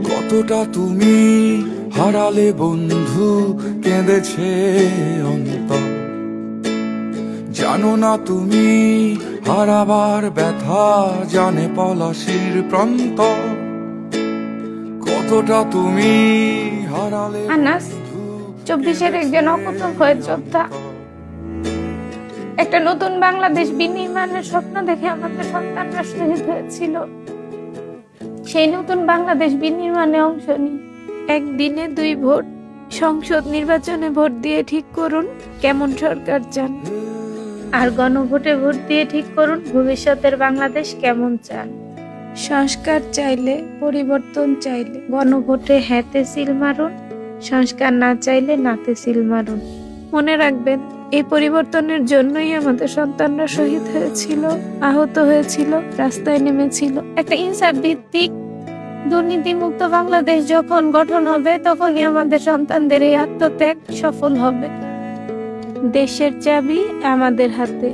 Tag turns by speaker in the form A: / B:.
A: কতটা তুমি হারালে বন্ধু, কেঁদেছে অন্তর। জানো না তুমি হারাবার ব্যথা, জানে পলাশির প্রান্ত। কতটা তুমি হারালে
B: আনাস 24-এর একজন অকুতোভয় যোদ্ধা। একটা নতুন বাংলাদেশ বিনির্মাণের স্বপ্ন দেখে আমাদের সন্তানরা শহীদ হয়েছিল। সেই নতুন বাংলাদেশ বিনির্মাণে অংশ নিন। একদিনে 2 ভোট, সংসদ নির্বাচনে ভোট দিয়ে ঠিক করুন কেমন সরকার চান, আর গণভোটে ভোট দিয়ে ঠিক করুন ভবিষ্যতের বাংলাদেশ কেমন চান। সংস্কার চাইলে, পরিবর্তন চাইলে গণভোটে হ্যাঁতে সিল মারুন, সংস্কার না চাইলে নাতে সিল মারুন। মনে রাখবেন, এই পরিবর্তনের জন্যই আমাদের সন্তানরা শহীদ হয়েছিল, আহত হয়েছিল, রাস্তায় নেমেছিল। একটা ইনসাফ ভিত্তিক দুর্নীতিমুক্ত বাংলাদেশ যখন গঠন হবে, তখনই আমাদের সন্তানদের এই আত্মত্যাগ সফল হবে। দেশের চাবি আমাদের হাতে।